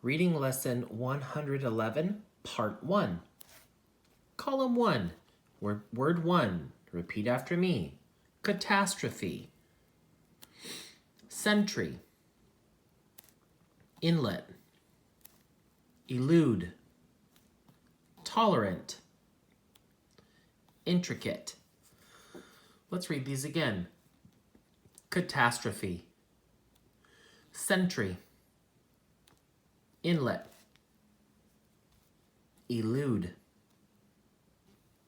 Reading Lesson 111, Part 1. Column 1, Word 1. Repeat after me. Catastrophe. Sentry. Inlet. Elude. Tolerant. Intricate. Let's read these again. Catastrophe. Sentry. Inlet. Elude.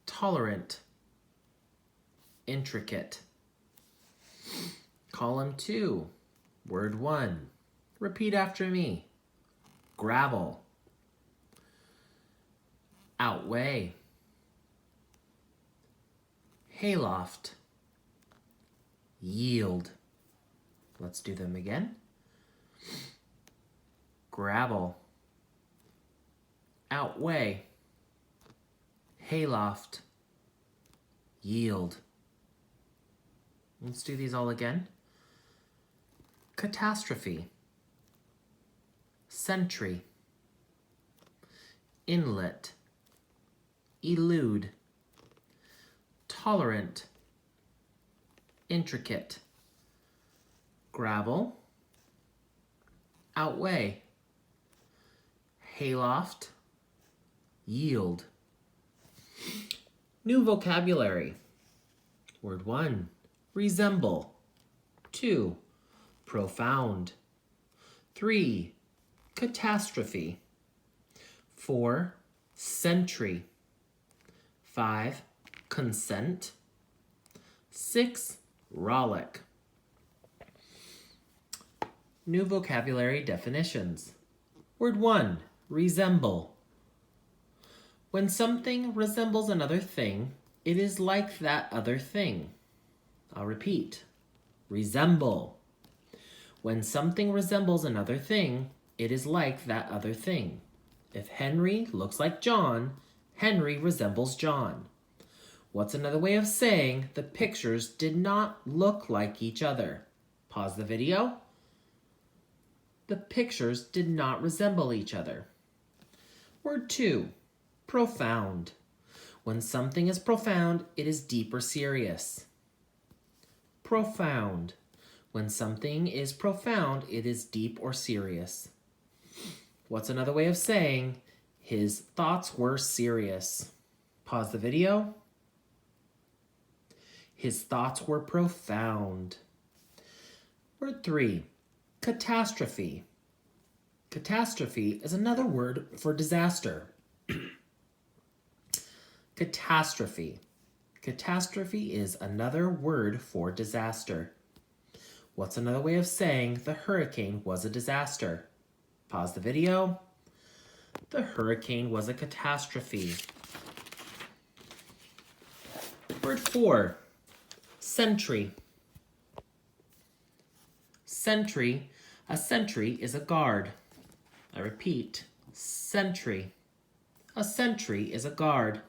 Tolerant. Intricate. Column 2, Word 1. Repeat after me. Gravel. Outweigh. Hayloft. Yield. Let's do them again. Gravel. Outweigh. Hayloft. Yield. Let's do these all again. Catastrophe. Sentry. Inlet. Elude. Tolerant. Intricate. Gravel. Outweigh. Hayloft. Yield. New vocabulary. Word 1. Resemble. 2. Profound. 3. Catastrophe. 4. Sentry. 5. Consent. 6. Rollick. New vocabulary definitions. Word 1. Resemble. When something resembles another thing, it is like that other thing. I'll repeat. Resemble. When something resembles another thing, it is like that other thing. If Henry looks like John, Henry resembles John. What's another way of saying the pictures did not look like each other? Pause the video. The pictures did not resemble each other. Word 2. Profound. When something is profound, it is deep or serious. Profound. When something is profound, it is deep or serious. What's another way of saying his thoughts were serious? Pause the video. His thoughts were profound. Word 3. Catastrophe. Catastrophe is another word for disaster. Catastrophe. Catastrophe is another word for disaster. What's another way of saying the hurricane was a disaster? Pause the video. The hurricane was a catastrophe. Word 4. Sentry. Sentry. A sentry is a guard. I repeat. Sentry. A sentry is a guard.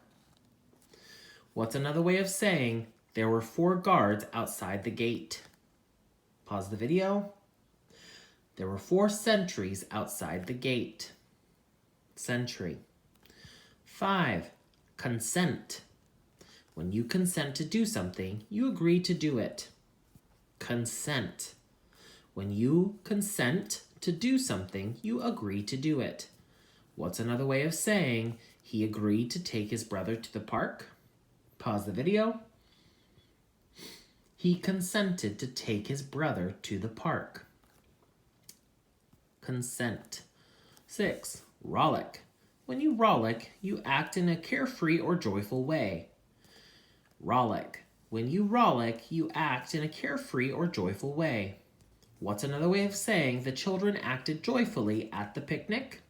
What's another way of saying there were 4 guards outside the gate? Pause the video. There were 4 sentries outside the gate. Sentry. 5. Consent. When you consent to do something, you agree to do it. Consent. When you consent to do something, you agree to do it. What's another way of saying he agreed to take his brother to the park? Pause the video. He consented to take his brother to the park. Consent. 6. Rollick. When you rollick, you act in a carefree or joyful way. Rollick. When you rollick, you act in a carefree or joyful way. What's another way of saying the children acted joyfully at the picnic?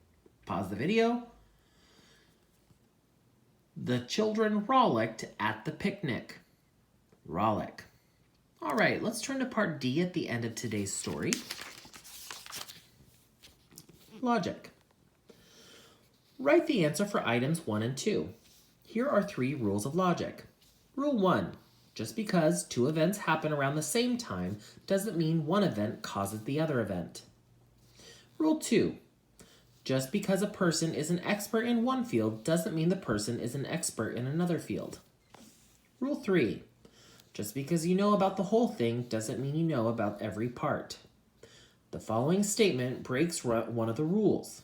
Pause the video. The children rollicked at the picnic. Rollick. All right, let's turn to part D at the end of today's story. Logic. Write the answer for items 1 and 2. Here are 3 rules of logic. Rule 1. Just because 2 events happen around the same time doesn't mean one event causes the other event. Rule 2. Just because a person is an expert in one field doesn't mean the person is an expert in another field. Rule 3. Just because you know about the whole thing doesn't mean you know about every part. The following statement breaks one of the rules.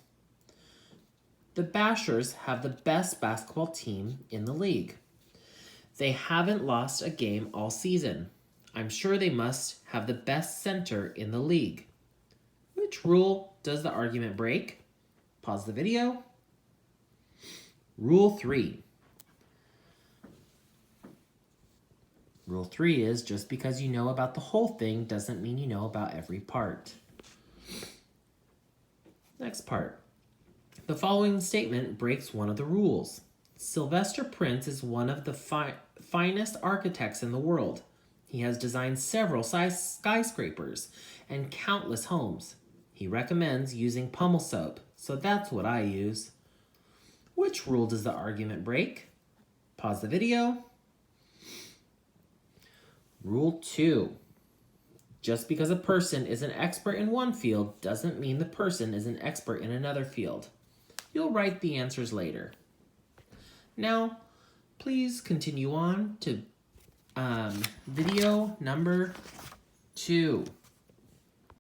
The Bashers have the best basketball team in the league. They haven't lost a game all season. I'm sure they must have the best center in the league. Which rule does the argument break? Pause the video. Rule 3. Rule 3 is just because you know about the whole thing doesn't mean you know about every part. Next part. The following statement breaks one of the rules. Sylvester Prince is one of the finest architects in the world. He has designed several skyscrapers and countless homes. He recommends using Pummel soap, so that's what I use. Which rule does the argument break? Pause the video. Rule 2. Just because a person is an expert in one field doesn't mean the person is an expert in another field. You'll write the answers later. Now, please continue on to video number 2.